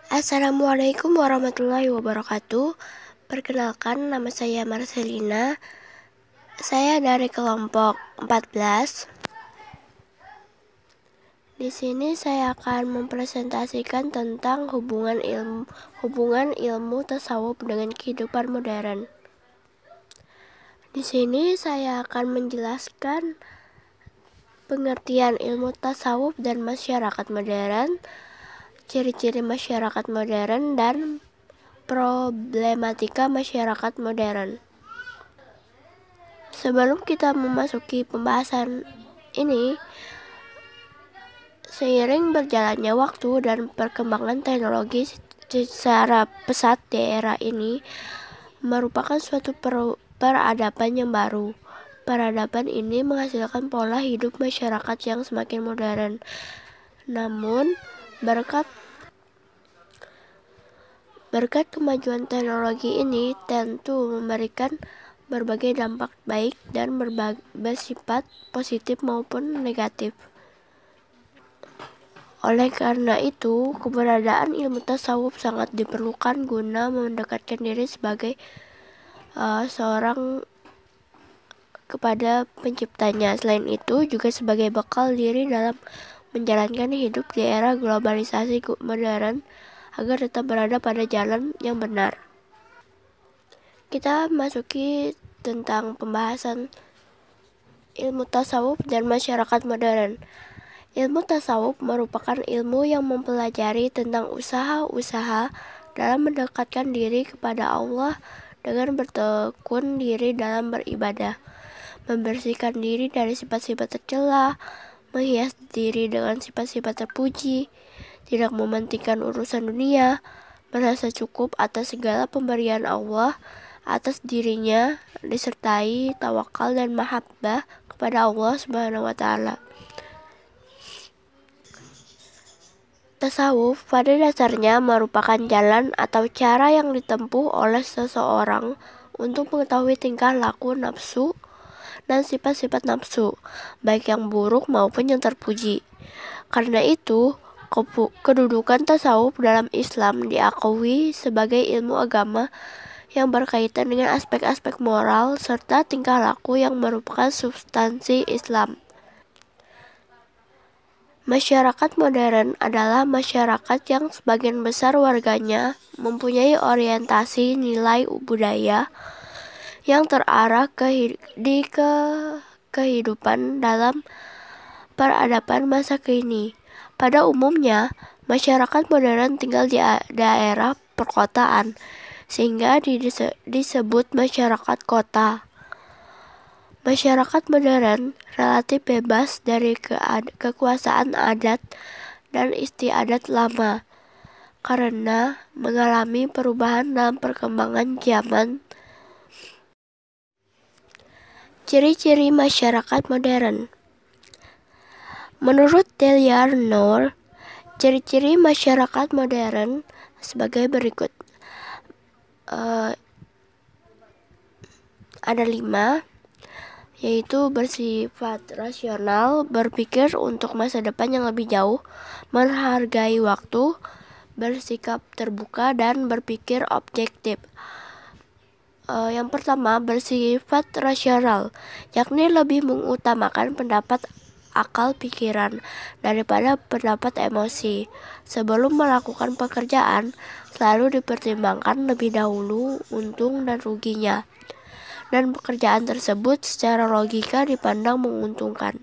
Assalamualaikum warahmatullahi wabarakatuh. Perkenalkan, nama saya Marcelina. Saya dari kelompok 14. Di sini saya akan mempresentasikan tentang hubungan ilmu tasawuf dengan kehidupan modern. Di sini saya akan menjelaskan pengertian ilmu tasawuf dan masyarakat modern, ciri-ciri masyarakat modern, dan problematika masyarakat modern. Sebelum kita memasuki pembahasan ini, seiring berjalannya waktu dan perkembangan teknologi secara pesat di era ini merupakan suatu peradaban yang baru. Peradaban ini menghasilkan pola hidup masyarakat yang semakin modern. Namun, berkat kemajuan teknologi ini tentu memberikan berbagai dampak baik dan bersifat positif maupun negatif. Oleh karena itu, keberadaan ilmu tasawuf sangat diperlukan guna mendekatkan diri sebagai seorang kepada penciptanya. Selain itu, juga sebagai bekal diri dalam menjalankan hidup di era globalisasi modern agar tetap berada pada jalan yang benar. Kita masuki tentang pembahasan ilmu tasawuf dan masyarakat modern. Ilmu tasawuf merupakan ilmu yang mempelajari tentang usaha-usaha dalam mendekatkan diri kepada Allah dengan bertekun diri dalam beribadah, membersihkan diri dari sifat-sifat tercela, menghias diri dengan sifat-sifat terpuji, tidak mementingkan urusan dunia, merasa cukup atas segala pemberian Allah atas dirinya, disertai tawakal dan mahabbah kepada Allah Subhanahu wa Ta'ala. Tasawuf pada dasarnya merupakan jalan atau cara yang ditempuh oleh seseorang untuk mengetahui tingkah laku nafsu dan sifat-sifat nafsu, baik yang buruk maupun yang terpuji. Karena itu, kedudukan tasawuf dalam Islam diakui sebagai ilmu agama yang berkaitan dengan aspek-aspek moral serta tingkah laku yang merupakan substansi Islam. Masyarakat modern adalah masyarakat yang sebagian besar warganya mempunyai orientasi nilai budaya yang terarah di kehidupan dalam peradaban masa kini. Pada umumnya, masyarakat modern tinggal di daerah perkotaan, sehingga disebut masyarakat kota. Masyarakat modern relatif bebas dari kekuasaan adat dan istiadat lama karena mengalami perubahan dalam perkembangan zaman. Ciri-ciri masyarakat modern. Menurut Delia Noor, ciri-ciri masyarakat modern sebagai berikut. Ada 5, yaitu bersifat rasional, berpikir untuk masa depan yang lebih jauh, menghargai waktu, bersikap terbuka, dan berpikir objektif. Yang pertama, bersifat rasional, yakni lebih mengutamakan pendapat akal pikiran daripada pendapat emosi. Sebelum melakukan pekerjaan, selalu dipertimbangkan lebih dahulu untung dan ruginya, dan pekerjaan tersebut secara logika dipandang menguntungkan.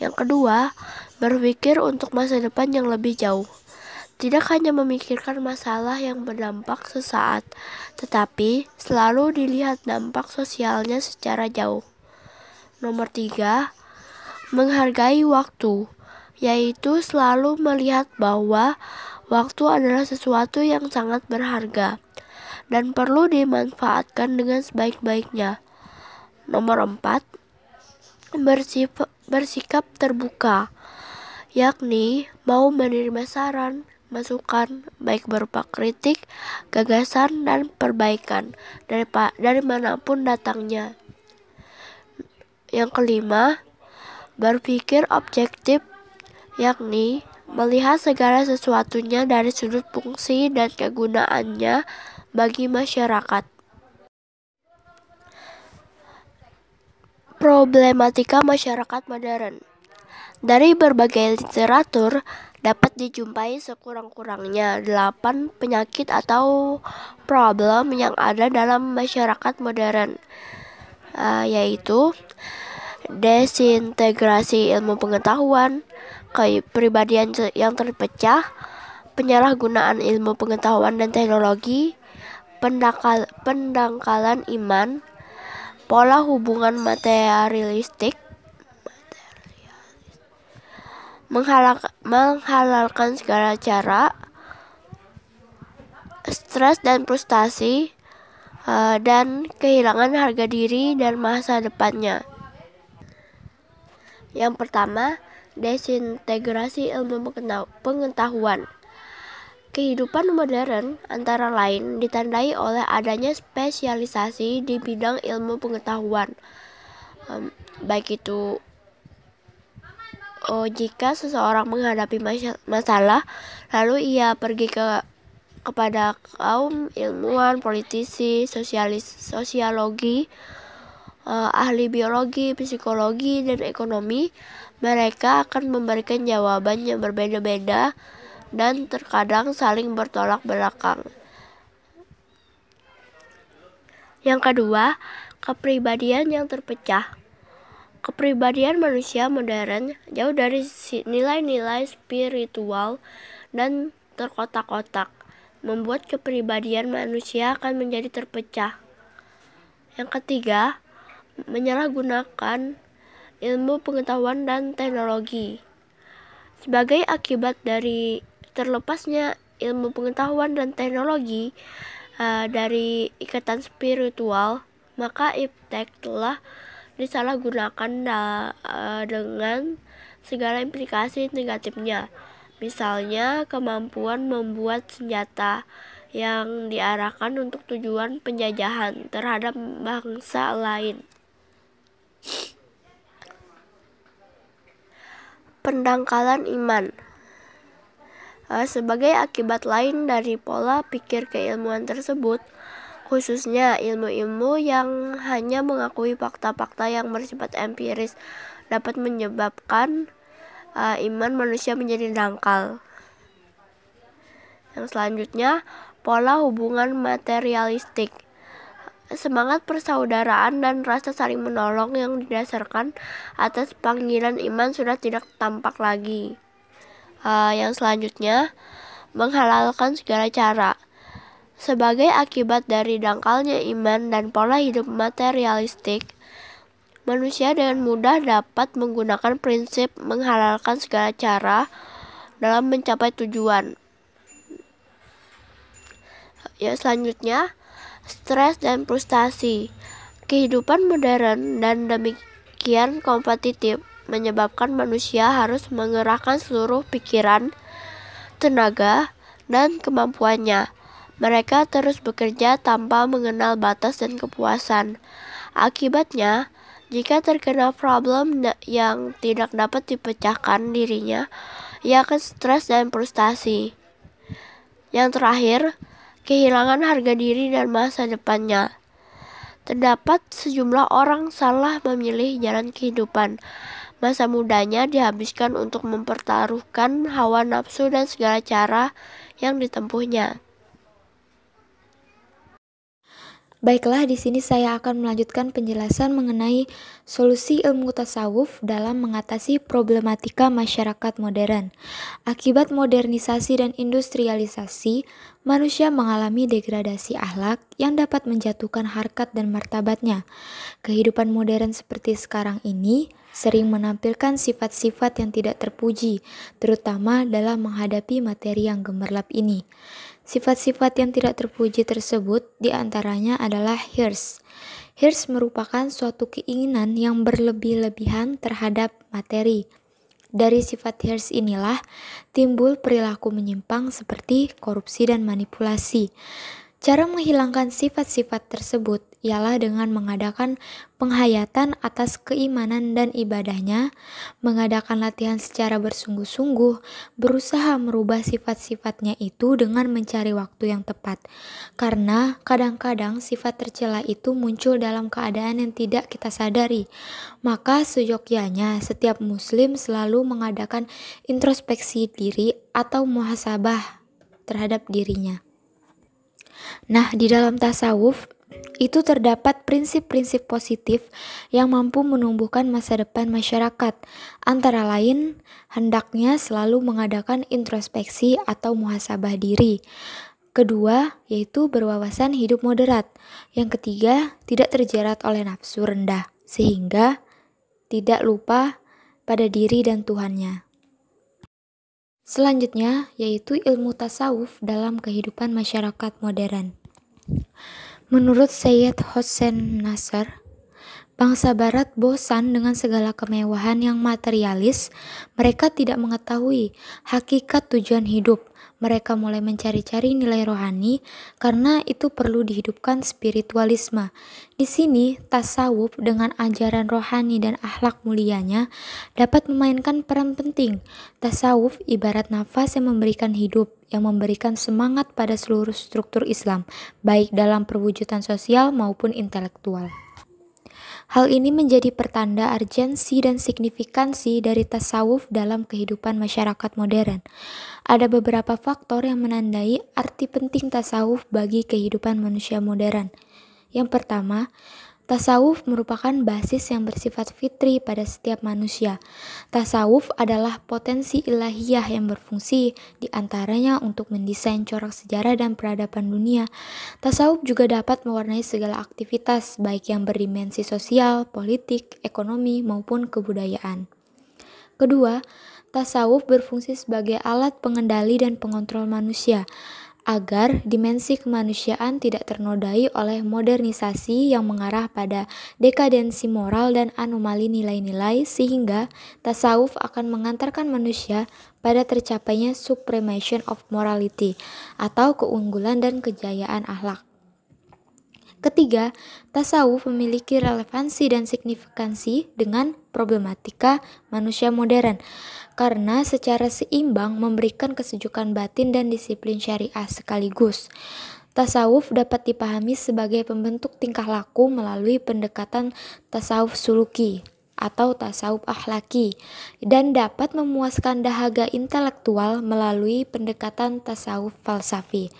Yang kedua, berpikir untuk masa depan yang lebih jauh. Tidak hanya memikirkan masalah yang berdampak sesaat, tetapi selalu dilihat dampak sosialnya secara jauh. Nomor 3, menghargai waktu, yaitu selalu melihat bahwa waktu adalah sesuatu yang sangat berharga dan perlu dimanfaatkan dengan sebaik-baiknya. Nomor 4, bersikap terbuka, yakni mau menerima saran, masukan, baik berupa kritik, gagasan, dan perbaikan dari manapun datangnya. Yang kelima, berpikir objektif, yakni melihat segala sesuatunya dari sudut fungsi dan kegunaannya bagi masyarakat. Problematika masyarakat modern. Dari berbagai literatur dapat dijumpai sekurang-kurangnya 8 penyakit atau problem yang ada dalam masyarakat modern, yaitu desintegrasi ilmu pengetahuan, kepribadian yang terpecah, penyalahgunaan ilmu pengetahuan dan teknologi, pendangkalan iman, pola hubungan materialistik, menghalalkan segala cara, stres dan frustasi, dan kehilangan harga diri dan masa depannya. Yang pertama, desintegrasi ilmu pengetahuan. Kehidupan modern antara lain ditandai oleh adanya spesialisasi di bidang ilmu pengetahuan, baik itu jika seseorang menghadapi masalah, lalu ia pergi kepada kaum ilmuwan, politisi, sosiologi, ahli biologi, psikologi, dan ekonomi. Mereka akan memberikan jawaban yang berbeda-beda dan terkadang saling bertolak belakang. Yang kedua, kepribadian yang terpecah. Kepribadian manusia modern jauh dari nilai-nilai spiritual dan terkotak-kotak, membuat kepribadian manusia akan menjadi terpecah. Yang ketiga, menyalahgunakan ilmu pengetahuan dan teknologi. Sebagai akibat dari terlepasnya ilmu pengetahuan dan teknologi dari ikatan spiritual, maka iptek telah disalahgunakan dengan segala implikasi negatifnya. Misalnya, kemampuan membuat senjata yang diarahkan untuk tujuan penjajahan terhadap bangsa lain. Pendangkalan iman. Sebagai akibat lain dari pola pikir keilmuan tersebut, khususnya ilmu-ilmu yang hanya mengakui fakta-fakta yang bersifat empiris, dapat menyebabkan iman manusia menjadi dangkal. Yang selanjutnya, pola hubungan materialistik. Semangat persaudaraan dan rasa saling menolong yang didasarkan atas panggilan iman sudah tidak tampak lagi. Yang selanjutnya, menghalalkan segala cara. Sebagai akibat dari dangkalnya iman dan pola hidup materialistik, manusia dengan mudah dapat menggunakan prinsip menghalalkan segala cara dalam mencapai tujuan. Yang selanjutnya, stres dan frustasi. Kehidupan modern dan demikian kompetitif menyebabkan manusia harus mengerahkan seluruh pikiran, tenaga, dan kemampuannya. Mereka terus bekerja tanpa mengenal batas dan kepuasan. Akibatnya, jika terkena problem yang tidak dapat dipecahkan dirinya, ia akan stres dan frustasi. Yang terakhir, kehilangan harga diri dan masa depannya. Terdapat sejumlah orang salah memilih jalan kehidupan. Masa mudanya dihabiskan untuk mempertaruhkan hawa nafsu dan segala cara yang ditempuhnya. Baiklah, di sini saya akan melanjutkan penjelasan mengenai solusi ilmu tasawuf dalam mengatasi problematika masyarakat modern. Akibat modernisasi dan industrialisasi, manusia mengalami degradasi akhlak yang dapat menjatuhkan harkat dan martabatnya. Kehidupan modern seperti sekarang ini sering menampilkan sifat-sifat yang tidak terpuji, terutama dalam menghadapi materi yang gemerlap ini. Sifat-sifat yang tidak terpuji tersebut diantaranya adalah hirs. Hirs merupakan suatu keinginan yang berlebih-lebihan terhadap materi. Dari sifat hirs inilah timbul perilaku menyimpang seperti korupsi dan manipulasi. Cara menghilangkan sifat-sifat tersebut ialah dengan mengadakan penghayatan atas keimanan dan ibadahnya, mengadakan latihan secara bersungguh-sungguh, berusaha merubah sifat-sifatnya itu dengan mencari waktu yang tepat. Karena kadang-kadang sifat tercela itu muncul dalam keadaan yang tidak kita sadari. Maka seyogyanya setiap muslim selalu mengadakan introspeksi diri atau muhasabah terhadap dirinya. Nah, di dalam tasawuf itu terdapat prinsip-prinsip positif yang mampu menumbuhkan masa depan masyarakat. Antara lain, hendaknya selalu mengadakan introspeksi atau muhasabah diri. Kedua, yaitu berwawasan hidup moderat. Yang ketiga, tidak terjerat oleh nafsu rendah, sehingga tidak lupa pada diri dan Tuhannya. Selanjutnya, yaitu ilmu tasawuf dalam kehidupan masyarakat modern. Menurut Sayyid Hossein Nasr, bangsa barat bosan dengan segala kemewahan yang materialis. Mereka tidak mengetahui hakikat tujuan hidup. Mereka mulai mencari-cari nilai rohani karena itu perlu dihidupkan spiritualisme. Di sini, tasawuf dengan ajaran rohani dan akhlak mulianya dapat memainkan peran penting. Tasawuf ibarat nafas yang memberikan hidup, yang memberikan semangat pada seluruh struktur Islam, baik dalam perwujudan sosial maupun intelektual. Hal ini menjadi pertanda urgensi dan signifikansi dari tasawuf dalam kehidupan masyarakat modern. Ada beberapa faktor yang menandai arti penting tasawuf bagi kehidupan manusia modern. Yang pertama, tasawuf merupakan basis yang bersifat fitri pada setiap manusia. Tasawuf adalah potensi ilahiyah yang berfungsi di antaranya untuk mendesain corak sejarah dan peradaban dunia. Tasawuf juga dapat mewarnai segala aktivitas, baik yang berdimensi sosial, politik, ekonomi, maupun kebudayaan. Kedua, tasawuf berfungsi sebagai alat pengendali dan pengontrol manusia, agar dimensi kemanusiaan tidak ternodai oleh modernisasi yang mengarah pada dekadensi moral dan anomali nilai-nilai, sehingga tasawuf akan mengantarkan manusia pada tercapainya supremation of morality atau keunggulan dan kejayaan akhlak. Ketiga, tasawuf memiliki relevansi dan signifikansi dengan problematika manusia modern karena secara seimbang memberikan kesejukan batin dan disiplin syariah sekaligus. Tasawuf dapat dipahami sebagai pembentuk tingkah laku melalui pendekatan tasawuf suluki atau tasawuf akhlaki dan dapat memuaskan dahaga intelektual melalui pendekatan tasawuf falsafi.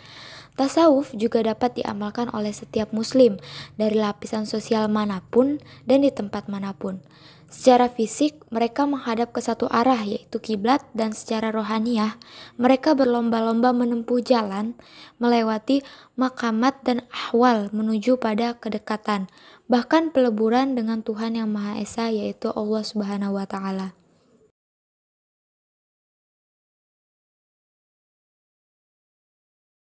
Tasawuf juga dapat diamalkan oleh setiap muslim dari lapisan sosial manapun dan di tempat manapun. Secara fisik, mereka menghadap ke satu arah yaitu kiblat, dan secara rohaniah, mereka berlomba-lomba menempuh jalan, melewati makamat dan ahwal menuju pada kedekatan, bahkan peleburan dengan Tuhan yang Maha Esa yaitu Allah Subhanahu wa Ta'ala.